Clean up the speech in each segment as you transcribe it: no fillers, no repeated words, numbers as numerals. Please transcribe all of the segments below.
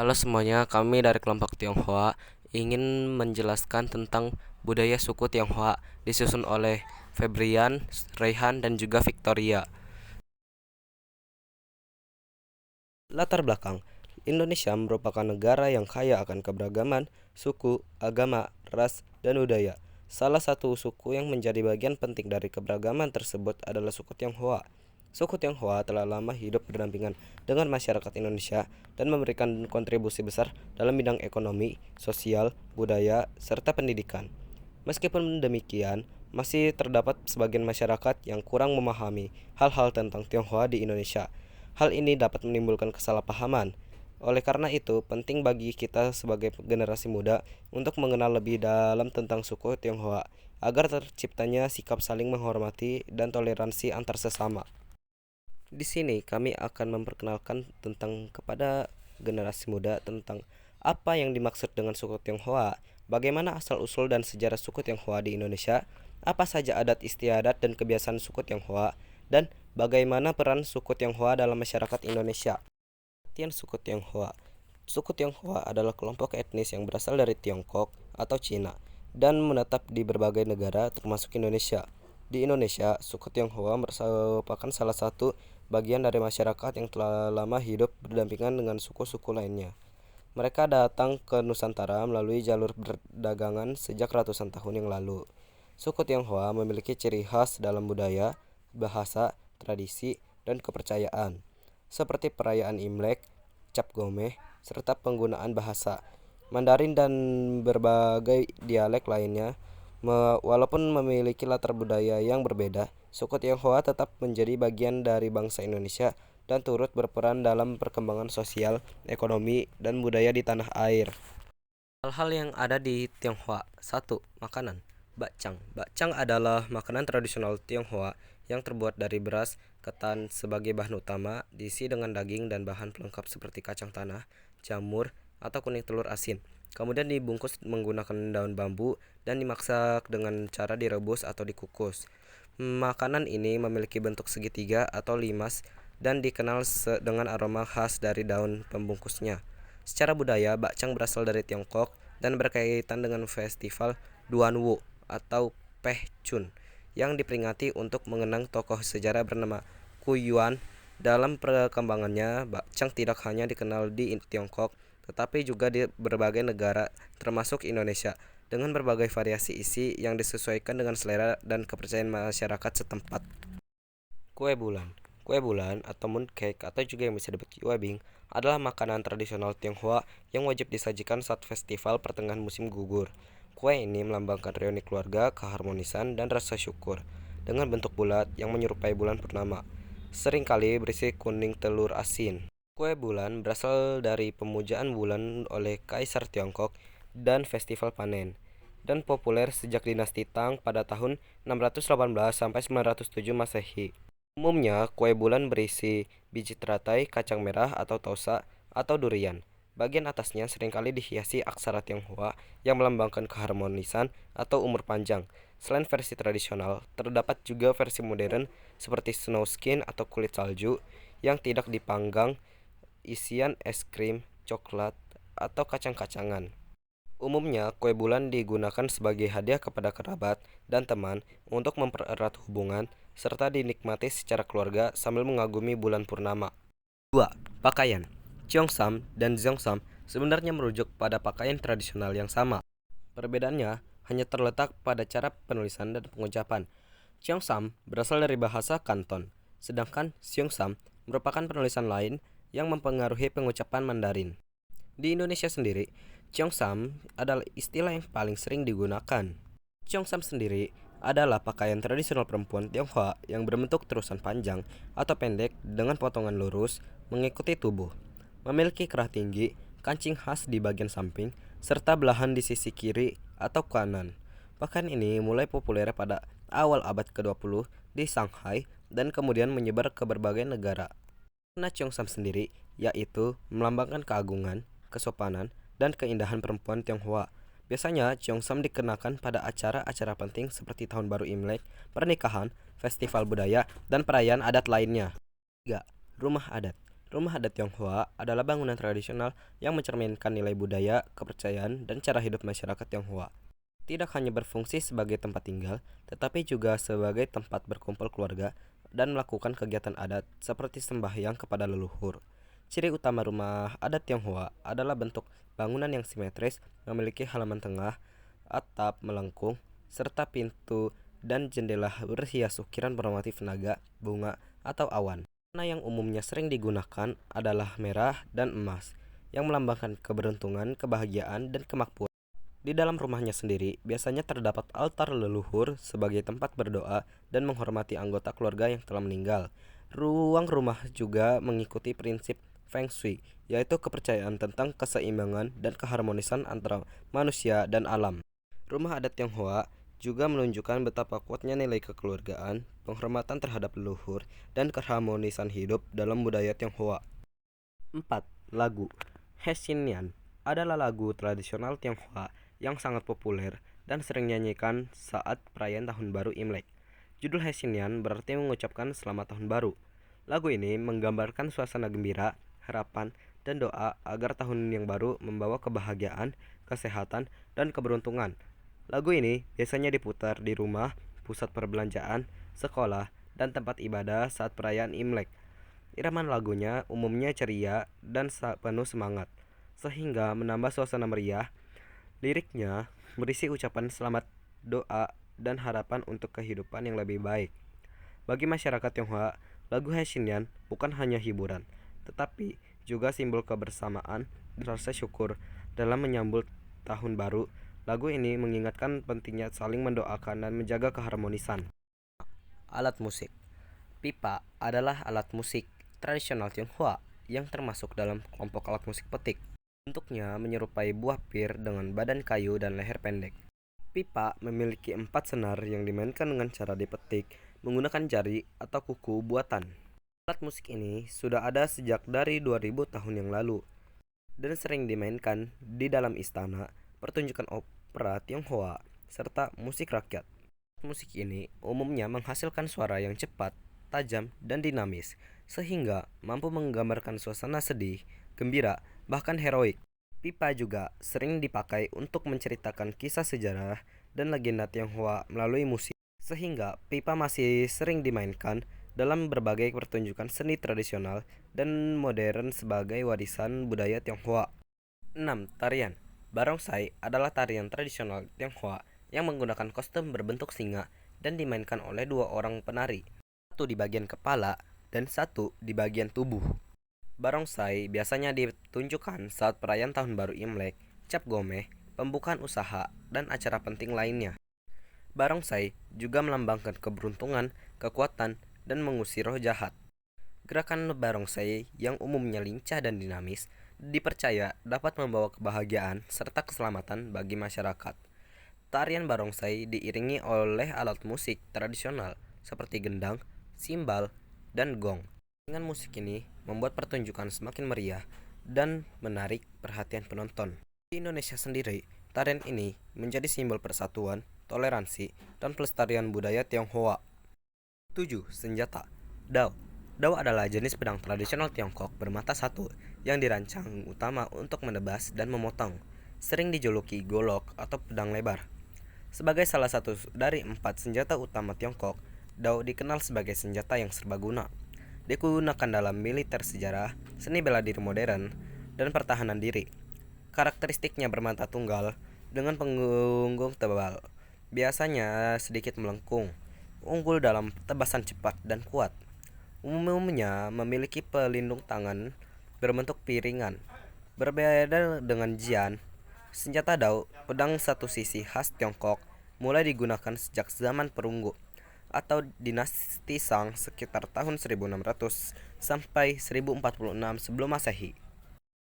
Halo semuanya, kami dari kelompok Tionghoa ingin menjelaskan tentang budaya suku Tionghoa disusun oleh Febrian, Raihan, dan juga Victoria. Latar belakang Indonesia merupakan negara yang kaya akan keberagaman suku, agama, ras, dan budaya. Salah satu suku yang menjadi bagian penting dari keberagaman tersebut adalah suku Tionghoa. Suku Tionghoa telah lama hidup berdampingan dengan masyarakat Indonesia dan memberikan kontribusi besar dalam bidang ekonomi, sosial, budaya, serta pendidikan. Meskipun demikian, masih terdapat sebagian masyarakat yang kurang memahami hal-hal tentang Tionghoa di Indonesia. Hal ini dapat menimbulkan kesalahpahaman. Oleh karena itu, penting bagi kita sebagai generasi muda untuk mengenal lebih dalam tentang suku Tionghoa agar terciptanya sikap saling menghormati dan toleransi antar sesama. Di sini kami akan memperkenalkan tentang kepada generasi muda tentang apa yang dimaksud dengan suku Tionghoa, bagaimana asal-usul dan sejarah suku Tionghoa di Indonesia, apa saja adat istiadat dan kebiasaan suku Tionghoa, dan bagaimana peran suku Tionghoa dalam masyarakat Indonesia. Artian suku Tionghoa. Suku Tionghoa adalah kelompok etnis yang berasal dari Tiongkok atau Cina dan menetap di berbagai negara termasuk Indonesia. Di Indonesia, suku Tionghoa merupakan salah satu bagian dari masyarakat yang telah lama hidup berdampingan dengan suku-suku lainnya. Mereka datang ke Nusantara melalui jalur perdagangan sejak ratusan tahun yang lalu. Suku Tionghoa memiliki ciri khas dalam budaya, bahasa, tradisi, dan kepercayaan, seperti perayaan Imlek, Cap Gomeh, serta penggunaan bahasa Mandarin dan berbagai dialek lainnya. Walaupun memiliki latar budaya yang berbeda, suku Tionghoa tetap menjadi bagian dari bangsa Indonesia dan turut berperan dalam perkembangan sosial, ekonomi, dan budaya di tanah air. Hal-hal yang ada di Tionghoa. 1. Makanan. Bakcang. Bakcang adalah makanan tradisional Tionghoa yang terbuat dari beras, ketan sebagai bahan utama, diisi dengan daging dan bahan pelengkap seperti kacang tanah, jamur, atau kuning telur asin. Kemudian dibungkus menggunakan daun bambu dan dimasak dengan cara direbus atau dikukus. Makanan ini memiliki bentuk segitiga atau limas dan dikenal dengan aroma khas dari daun pembungkusnya. Secara budaya, bakcang berasal dari Tiongkok dan berkaitan dengan festival Duanwu atau Peh Chun yang diperingati untuk mengenang tokoh sejarah bernama Ku Yuan. Dalam perkembangannya, bakcang tidak hanya dikenal di Tiongkok, tetapi juga di berbagai negara termasuk Indonesia dengan berbagai variasi isi yang disesuaikan dengan selera dan kepercayaan masyarakat setempat. Kue bulan. Kue bulan atau mooncake atau juga yang bisa disebut yuebing adalah makanan tradisional Tionghoa yang wajib disajikan saat festival pertengahan musim gugur. Kue ini melambangkan reuni keluarga, keharmonisan, dan rasa syukur dengan bentuk bulat yang menyerupai bulan purnama. Seringkali berisi kuning telur asin. Kue bulan berasal dari pemujaan bulan oleh Kaisar Tiongkok dan festival panen, dan populer sejak dinasti Tang pada tahun 618 sampai 907 Masehi. Umumnya, kue bulan berisi biji teratai, kacang merah atau tosa, atau durian. Bagian atasnya seringkali dihiasi aksara Tionghoa yang melambangkan keharmonisan atau umur panjang. Selain versi tradisional, terdapat juga versi modern seperti snow skin atau kulit salju yang tidak dipanggang, isian es krim, coklat, atau kacang-kacangan. Umumnya, kue bulan digunakan sebagai hadiah kepada kerabat dan teman untuk mempererat hubungan serta dinikmati secara keluarga sambil mengagumi bulan purnama. 2. Pakaian. Cheongsam dan Jeongsam sebenarnya merujuk pada pakaian tradisional yang sama. Perbedaannya hanya terletak pada cara penulisan dan pengucapan. Cheongsam berasal dari bahasa Kanton, sedangkan Seongsam merupakan penulisan lain yang mempengaruhi pengucapan Mandarin. Di Indonesia sendiri, Cheongsam adalah istilah yang paling sering digunakan. Cheongsam sendiri adalah pakaian tradisional perempuan Tionghoa yang berbentuk terusan panjang atau pendek dengan potongan lurus mengikuti tubuh. Memiliki kerah tinggi, kancing khas di bagian samping, serta belahan di sisi kiri atau kanan. Pakaian ini mulai populer pada awal abad ke-20 di Shanghai dan kemudian menyebar ke berbagai negara. Makna Cheongsam sendiri yaitu melambangkan keagungan, kesopanan, dan keindahan perempuan Tionghoa. Biasanya Cheongsam dikenakan pada acara-acara penting seperti Tahun Baru Imlek, pernikahan, festival budaya, dan perayaan adat lainnya. 3. Rumah adat. Rumah adat Tionghoa adalah bangunan tradisional yang mencerminkan nilai budaya, kepercayaan, dan cara hidup masyarakat Tionghoa. Tidak hanya berfungsi sebagai tempat tinggal, tetapi juga sebagai tempat berkumpul keluarga dan melakukan kegiatan adat seperti sembahyang kepada leluhur. Ciri utama rumah adat Tionghoa adalah bentuk bangunan yang simetris, memiliki halaman tengah, atap melengkung, serta pintu dan jendela berhias ukiran bermotif naga, bunga, atau awan. Warna yang umumnya sering digunakan adalah merah dan emas, yang melambangkan keberuntungan, kebahagiaan, dan kemakmuran. Di dalam rumahnya sendiri, biasanya terdapat altar leluhur sebagai tempat berdoa dan menghormati anggota keluarga yang telah meninggal. Ruang rumah juga mengikuti prinsip Feng Shui, yaitu kepercayaan tentang keseimbangan dan keharmonisan antara manusia dan alam. Rumah adat Tionghoa juga menunjukkan betapa kuatnya nilai kekeluargaan, penghormatan terhadap leluhur, dan keharmonisan hidup dalam budaya Tionghoa. 4. Lagu Hesinian adalah lagu tradisional Tionghoa yang sangat populer dan sering dinyanyikan saat perayaan Tahun Baru Imlek. Judul Hesinian berarti mengucapkan Selamat Tahun Baru. Lagu ini menggambarkan suasana gembira, harapan, dan doa agar tahun yang baru membawa kebahagiaan, kesehatan, dan keberuntungan. Lagu ini biasanya diputar di rumah, pusat perbelanjaan, sekolah, dan tempat ibadah saat perayaan Imlek. Irama lagunya umumnya ceria dan penuh semangat, sehingga menambah suasana meriah. Liriknya berisi ucapan selamat, doa, dan harapan untuk kehidupan yang lebih baik. Bagi masyarakat Tionghoa, lagu Hesinian bukan hanya hiburan, tetapi juga simbol kebersamaan dan rasa syukur dalam menyambut tahun baru. Lagu ini mengingatkan pentingnya saling mendoakan dan menjaga keharmonisan. Alat musik. Pipa adalah alat musik tradisional Tionghoa yang termasuk dalam kelompok alat musik petik. Bentuknya menyerupai buah pir dengan badan kayu dan leher pendek. Pipa memiliki 4 senar yang dimainkan dengan cara dipetik menggunakan jari atau kuku buatan. Alat musik ini sudah ada sejak dari 2000 tahun yang lalu dan sering dimainkan di dalam istana, pertunjukan opera Tionghoa, serta musik rakyat. Musik ini umumnya menghasilkan suara yang cepat, tajam, dan dinamis, sehingga mampu menggambarkan suasana sedih, gembira, bahkan heroik. Pipa juga sering dipakai untuk menceritakan kisah sejarah dan legenda Tionghoa melalui musik, sehingga pipa masih sering dimainkan dalam berbagai pertunjukan seni tradisional dan modern sebagai warisan budaya Tionghoa. 6. Tarian Barongsai adalah tarian tradisional Tionghoa yang menggunakan kostum berbentuk singa dan dimainkan oleh 2 orang penari, satu di bagian kepala dan satu di bagian tubuh. Barongsai biasanya ditunjukkan saat perayaan Tahun Baru Imlek, Cap Gomeh, pembukaan usaha, dan acara penting lainnya. Barongsai juga melambangkan keberuntungan, kekuatan, dan mengusir roh jahat. Gerakan barongsai yang umumnya lincah dan dinamis dipercaya dapat membawa kebahagiaan serta keselamatan bagi masyarakat. Tarian barongsai diiringi oleh alat musik tradisional seperti gendang, simbal, dan gong. Dengan musik ini membuat pertunjukan semakin meriah dan menarik perhatian penonton. Di Indonesia sendiri, tarian ini menjadi simbol persatuan, toleransi, dan pelestarian budaya Tionghoa. 7. Senjata Dao Dao adalah jenis pedang tradisional Tiongkok bermata satu yang dirancang utama untuk menebas dan memotong, sering dijuluki golok atau pedang lebar. Sebagai salah satu dari 4 senjata utama Tiongkok, Dao dikenal sebagai senjata yang serbaguna. Digunakan dalam militer sejarah, seni bela diri modern, dan pertahanan diri. Karakteristiknya bermata tunggal dengan punggung tebal, biasanya sedikit melengkung, unggul dalam tebasan cepat dan kuat. Umumnya memiliki pelindung tangan berbentuk piringan. Berbeda dengan Jian, senjata Dao, pedang satu sisi khas Tiongkok, mulai digunakan sejak zaman perunggu atau dinasti Shang sekitar tahun 1600 sampai 1046 sebelum Masehi.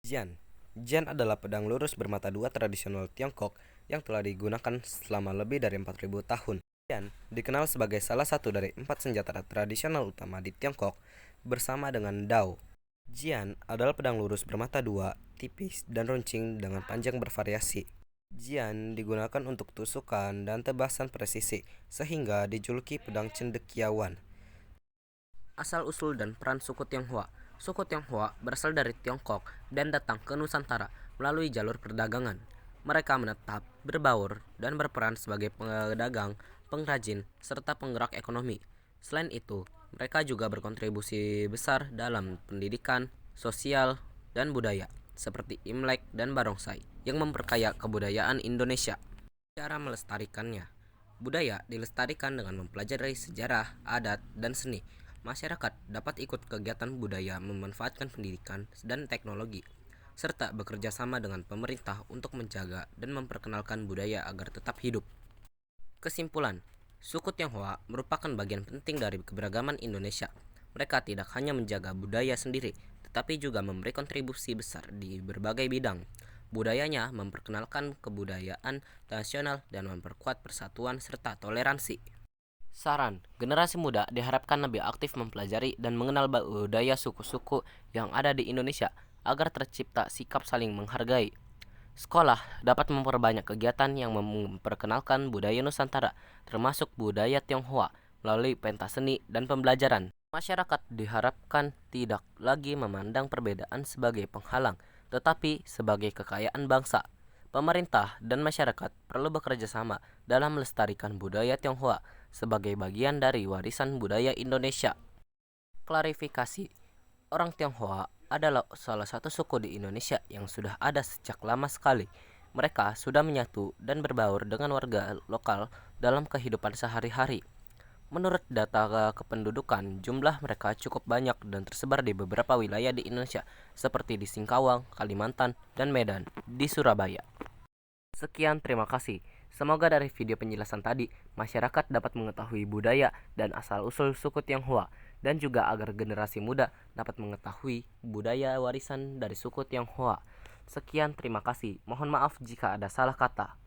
Jian adalah pedang lurus bermata dua tradisional Tiongkok yang telah digunakan selama lebih dari 4000 tahun. Jian dikenal sebagai salah satu dari 4 senjata tradisional utama di Tiongkok bersama dengan Dao. Jian adalah pedang lurus bermata dua, tipis, dan runcing dengan panjang bervariasi. Jian digunakan untuk tusukan dan tebasan presisi, sehingga dijuluki pedang cendekiawan. Asal-usul dan peran suku Tionghoa. Suku Tionghoa berasal dari Tiongkok dan datang ke Nusantara melalui jalur perdagangan. Mereka menetap, berbaur, dan berperan sebagai pedagang, pengrajin, serta penggerak ekonomi. Selain itu, mereka juga berkontribusi besar dalam pendidikan, sosial, dan budaya, seperti Imlek dan Barongsai, yang memperkaya kebudayaan Indonesia. Cara melestarikannya. Budaya dilestarikan dengan mempelajari sejarah, adat, dan seni. Masyarakat dapat ikut kegiatan budaya memanfaatkan pendidikan dan teknologi, serta bekerja sama dengan pemerintah untuk menjaga dan memperkenalkan budaya agar tetap hidup. Kesimpulan, suku Tionghoa merupakan bagian penting dari keberagaman Indonesia. Mereka tidak hanya menjaga budaya sendiri, tetapi juga memberi kontribusi besar di berbagai bidang. Budayanya memperkenalkan kebudayaan nasional dan memperkuat persatuan serta toleransi. Saran, generasi muda diharapkan lebih aktif mempelajari dan mengenal budaya suku-suku yang ada di Indonesia agar tercipta sikap saling menghargai. Sekolah dapat memperbanyak kegiatan yang memperkenalkan budaya Nusantara, termasuk budaya Tionghoa, melalui pentas seni dan pembelajaran. Masyarakat diharapkan tidak lagi memandang perbedaan sebagai penghalang, tetapi sebagai kekayaan bangsa. Pemerintah dan masyarakat perlu bekerja sama dalam melestarikan budaya Tionghoa sebagai bagian dari warisan budaya Indonesia. Klarifikasi, orang Tionghoa adalah salah satu suku di Indonesia yang sudah ada sejak lama sekali. Mereka sudah menyatu dan berbaur dengan warga lokal dalam kehidupan sehari-hari. Menurut data kependudukan, jumlah mereka cukup banyak dan tersebar di beberapa wilayah di Indonesia, seperti di Singkawang, Kalimantan, dan Medan, di Surabaya. Sekian, terima kasih. Semoga dari video penjelasan tadi, masyarakat dapat mengetahui budaya dan asal-usul suku Tionghoa, dan juga agar generasi muda dapat mengetahui budaya warisan dari suku Tionghoa. Sekian, terima kasih. Mohon maaf jika ada salah kata.